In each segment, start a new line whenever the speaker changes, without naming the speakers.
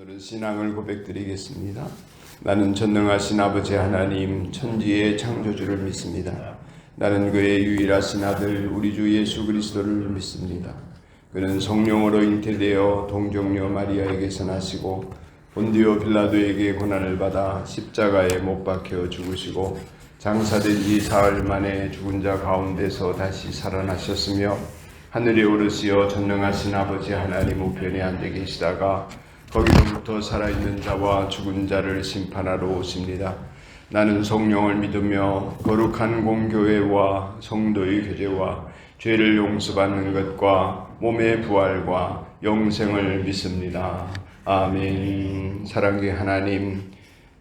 오늘은 신앙을 고백드리겠습니다. 나는 전능하신 아버지 하나님 천지의 창조주를 믿습니다. 나는 그의 유일하신 아들 우리 주 예수 그리스도를 믿습니다. 그는 성령으로 잉태되어 동정녀 마리아에게서 나시고 본디오 빌라도에게 고난을 받아 십자가에 못 박혀 죽으시고 장사된 지 사흘 만에 죽은 자 가운데서 다시 살아나셨으며 하늘에 오르시어 전능하신 아버지 하나님 우편에 앉아 계시다가 거기로부터 살아있는 자와 죽은 자를 심판하러 오십니다. 나는 성령을 믿으며 거룩한 공교회와 성도의 교제와 죄를 용서받는 것과 몸의 부활과 영생을 믿습니다. 아멘. 사랑의 하나님,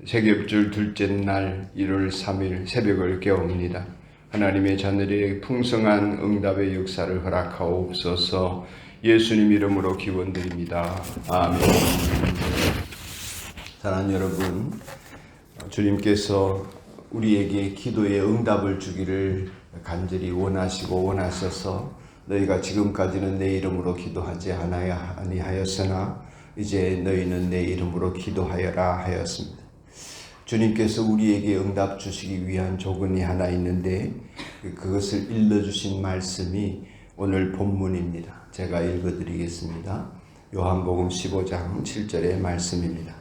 세겹줄 둘째 날 1월 3일 새벽을 깨웁니다. 하나님의 자녀들의 풍성한 응답의 역사를 허락하옵소서. 예수님 이름으로 기원드립니다. 아멘. 사랑하는 여러분, 주님께서 우리에게 기도의 응답을 주기를 간절히 원하시고 원하셔서 너희가 지금까지는 내 이름으로 기도하지 아니하였으나 이제 너희는 내 이름으로 기도하여라 하였습니다. 주님께서 우리에게 응답 주시기 위한 조건이 하나 있는데 그것을 일러주신 말씀이 오늘 본문입니다. 제가 읽어드리겠습니다. 요한복음 15장 7절의 말씀입니다.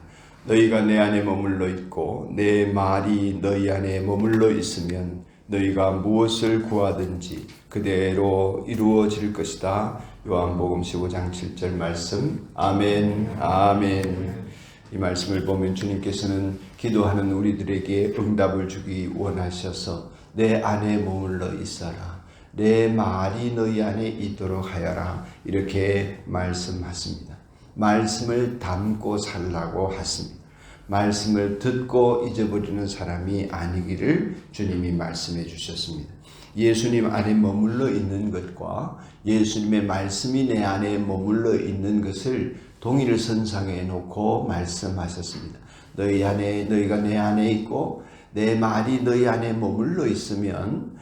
너희가 내 안에 머물러 있고 내 말이 너희 안에 머물러 있으면 너희가 무엇을 구하든지 그대로 이루어질 것이다. 요한복음 15장 7절 말씀. 아멘. 아멘. 이 말씀을 보면 주님께서는 기도하는 우리들에게 응답을 주기 원하셔서 내 안에 머물러 있어라. 내 말이 너희 안에 있도록 하여라. 이렇게 말씀하십니다. 말씀을 담고 살라고 하십니다. 말씀을 듣고 잊어버리는 사람이 아니기를 주님이 말씀해 주셨습니다. 예수님 안에 머물러 있는 것과 예수님의 말씀이 내 안에 머물러 있는 것을 동일선상에 놓고 말씀하셨습니다. 너희가 내 안에 있고 내 말이 너희 안에 머물러 있으면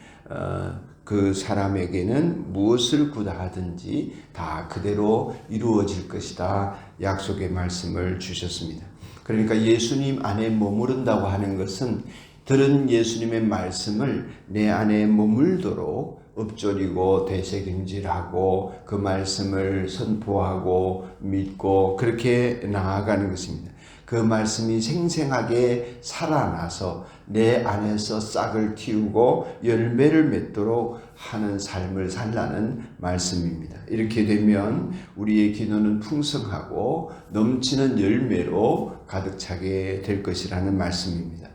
그 사람에게는 무엇을 구하든지 다 그대로 이루어질 것이다. 약속의 말씀을 주셨습니다. 그러니까 예수님 안에 머무른다고 하는 것은 들은 예수님의 말씀을 내 안에 머물도록 읊조리고 되새김질하고 그 말씀을 선포하고 믿고 그렇게 나아가는 것입니다. 그 말씀이 생생하게 살아나서 내 안에서 싹을 틔우고 열매를 맺도록 하는 삶을 살라는 말씀입니다. 이렇게 되면 우리의 기도는 풍성하고 넘치는 열매로 가득 차게 될 것이라는 말씀입니다.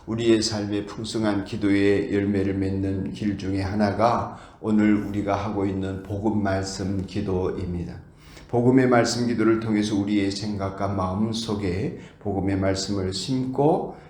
우리의 삶의 풍성한 기도의 열매를 맺는 길 중에 하나가 오늘 우리가 하고 있는 복음 말씀 기도입니다. 복음의 말씀 기도를 통해서 우리의 생각과 마음 속에 복음의 말씀을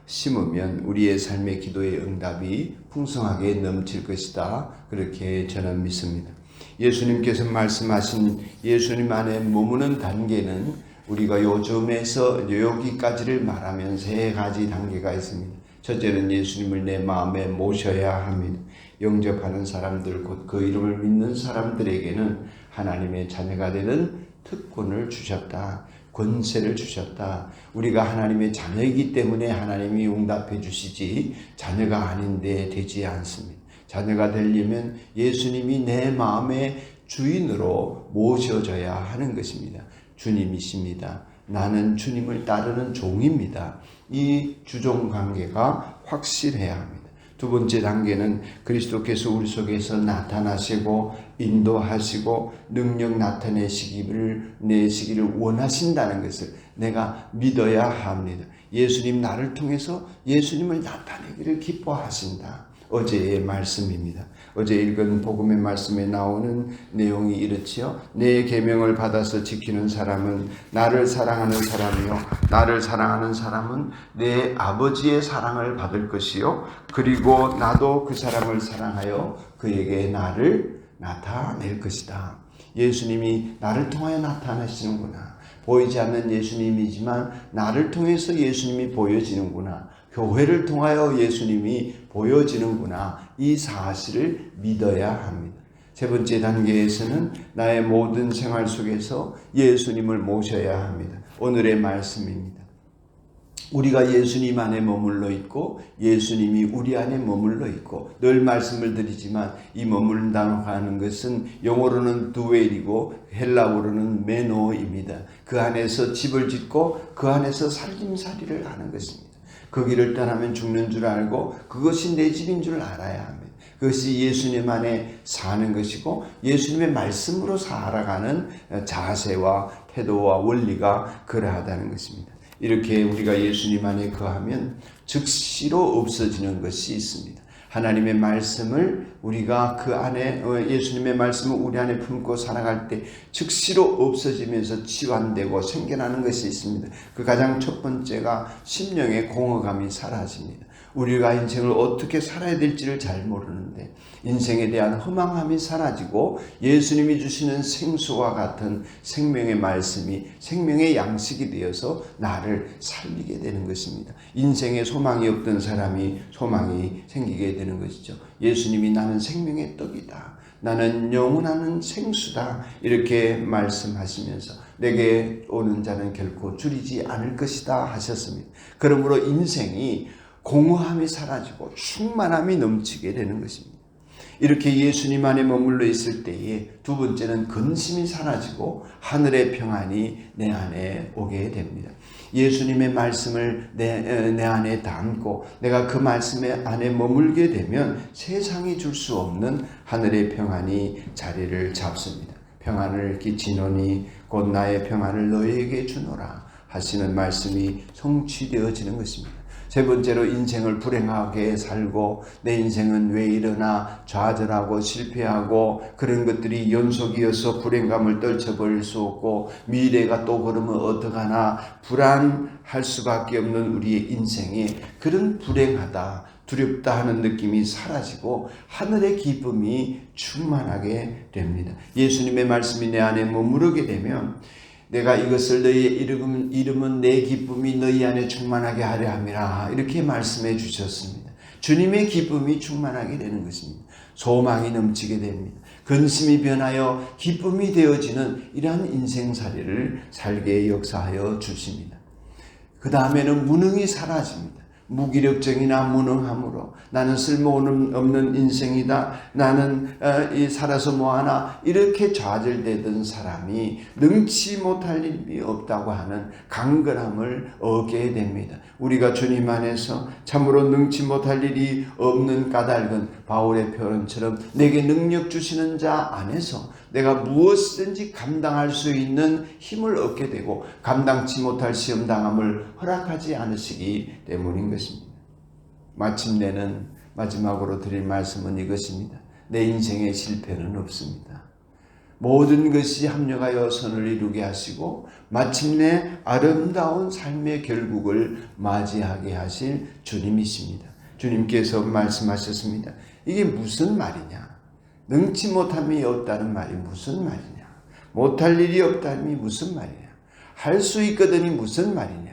심으면 우리의 삶의 기도의 응답이 풍성하게 넘칠 것이다. 그렇게 저는 믿습니다. 예수님께서 말씀하신 예수님 안에 머무는 단계는 우리가 요즘에서 여기까지를 말하면 세 가지 단계가 있습니다. 첫째는 예수님을 내 마음에 모셔야 합니다. 영접하는 사람들, 곧 그 이름을 믿는 사람들에게는 하나님의 자녀가 되는 특권을 주셨다. 권세를 주셨다. 우리가 하나님의 자녀이기 때문에 하나님이 응답해 주시지 자녀가 아닌데 되지 않습니다. 자녀가 되려면 예수님이 내 마음의 주인으로 모셔져야 하는 것입니다. 주님이십니다. 나는 주님을 따르는 종입니다. 이 주종 관계가 확실해야 합니다. 두 번째 단계는 그리스도께서 우리 속에서 나타나시고 인도하시고 능력 나타내시기를 내시기를 원하신다는 것을 내가 믿어야 합니다. 예수님 나를 통해서 예수님을 나타내기를 기뻐하신다. 어제의 말씀입니다. 어제 읽은 복음의 말씀에 나오는 내용이 이렇지요. 내 계명을 받아서 지키는 사람은 나를 사랑하는 사람이요 나를 사랑하는 사람은 내 아버지의 사랑을 받을 것이요 그리고 나도 그 사람을 사랑하여 그에게 나를 나타낼 것이다. 예수님이 나를 통하여 나타나시는구나. 보이지 않는 예수님이지만 나를 통해서 예수님이 보여지는구나. 교회를 통하여 예수님이 보여지는구나. 이 사실을 믿어야 합니다. 세 번째 단계에서는 나의 모든 생활 속에서 예수님을 모셔야 합니다. 오늘의 말씀입니다. 우리가 예수님 안에 머물러 있고 예수님이 우리 안에 머물러 있고, 늘 말씀을 드리지만 이 머물른다고 하는 것은 영어로는 드웰이고 헬라어로는 메노입니다. 그 안에서 집을 짓고 그 안에서 살림살이를 하는 것입니다. 거기를 떠나면 죽는 줄 알고 그것이 내 집인 줄 알아야 합니다. 그것이 예수님 안에 사는 것이고 예수님의 말씀으로 살아가는 자세와 태도와 원리가 그러하다는 것입니다. 이렇게 우리가 예수님 안에 거하면 즉시로 없어지는 것이 있습니다. 하나님의 말씀을 우리가 그 안에 예수님의 말씀을 우리 안에 품고 살아갈 때 즉시로 없어지면서 치환되고 생겨나는 것이 있습니다. 그 가장 첫 번째가 심령의 공허감이 사라집니다. 우리가 인생을 어떻게 살아야 될지를 잘 모르는데 인생에 대한 허망함이 사라지고 예수님이 주시는 생수와 같은 생명의 말씀이 생명의 양식이 되어서 나를 살리게 되는 것입니다. 인생에 소망이 없던 사람이 소망이 생기게 되는 것이죠. 예수님이 나는 생명의 떡이다, 나는 영원한 생수다, 이렇게 말씀하시면서 내게 오는 자는 결코 줄이지 않을 것이다 하셨습니다. 그러므로 인생이 공허함이 사라지고 충만함이 넘치게 되는 것입니다. 이렇게 예수님 안에 머물러 있을 때에 두 번째는 근심이 사라지고 하늘의 평안이 내 안에 오게 됩니다. 예수님의 말씀을 내 안에 담고 내가 그 말씀 안에 머물게 되면 세상이 줄 수 없는 하늘의 평안이 자리를 잡습니다. 평안을 끼치노니 곧 나의 평안을 너희에게 주노라 하시는 말씀이 성취되어지는 것입니다. 세 번째로 인생을 불행하게 살고 내 인생은 왜 이러나 좌절하고 실패하고 그런 것들이 연속이어서 불행감을 떨쳐버릴 수 없고 미래가 또 그러면 어떡하나 불안할 수밖에 없는 우리의 인생에 그런 불행하다, 두렵다 하는 느낌이 사라지고 하늘의 기쁨이 충만하게 됩니다. 예수님의 말씀이 내 안에 머무르게 되면 내가 이것을 너희의 이름은 내 기쁨이 너희 안에 충만하게 하려 함이라, 이렇게 말씀해 주셨습니다. 주님의 기쁨이 충만하게 되는 것입니다. 소망이 넘치게 됩니다. 근심이 변하여 기쁨이 되어지는 이러한 인생살이를 살게 역사하여 주십니다. 그 다음에는 무능이 사라집니다. 무기력증이나 무능함으로 나는 쓸모없는 인생이다, 나는 살아서 뭐하나, 이렇게 좌절되던 사람이 능치 못할 일이 없다고 하는 강건함을 얻게 됩니다. 우리가 주님 안에서 참으로 능치 못할 일이 없는 까닭은 바울의 표현처럼 내게 능력 주시는 자 안에서 내가 무엇이든지 감당할 수 있는 힘을 얻게 되고 감당치 못할 시험당함을 허락하지 않으시기 때문인 것입니다. 마침내는 마지막으로 드릴 말씀은 이것입니다. 내 인생에 실패는 없습니다. 모든 것이 합력하여 선을 이루게 하시고 마침내 아름다운 삶의 결국을 맞이하게 하실 주님이십니다. 주님께서 말씀하셨습니다. 이게 무슨 말이냐? 능치 못함이 없다는 말이 무슨 말이냐? 못할 일이 없다니 무슨 말이냐? 할 수 있거든이 무슨 말이냐?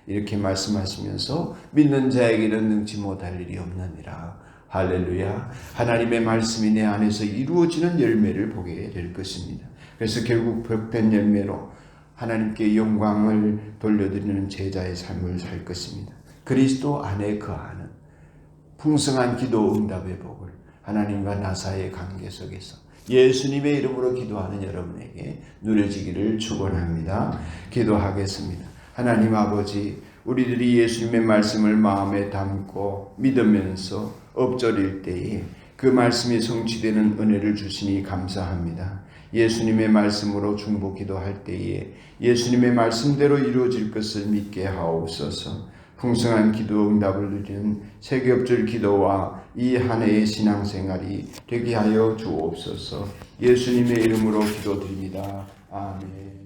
이렇게 말씀하시면서 믿는 자에게는 능치 못할 일이 없느니라. 할렐루야. 하나님의 말씀이 내 안에서 이루어지는 열매를 보게 될 것입니다. 그래서 결국 복된 열매로 하나님께 영광을 돌려드리는 제자의 삶을 살 것입니다. 그리스도 안에 거하는 풍성한 기도 응답의 복을 하나님과 나 사이의 관계 속에서 예수님의 이름으로 기도하는 여러분에게 누려지기를 축원합니다. 기도하겠습니다. 하나님 아버지, 우리들이 예수님의 말씀을 마음에 담고 믿으면서 엎드릴 때에 그 말씀이 성취되는 은혜를 주시니 감사합니다. 예수님의 말씀으로 중보 기도할 때에 예수님의 말씀대로 이루어질 것을 믿게 하옵소서. 풍성한 기도 응답을 누리는 세겹줄 기도와 이 한 해의 신앙생활이 되게 하여 주옵소서. 예수님의 이름으로 기도드립니다. 아멘.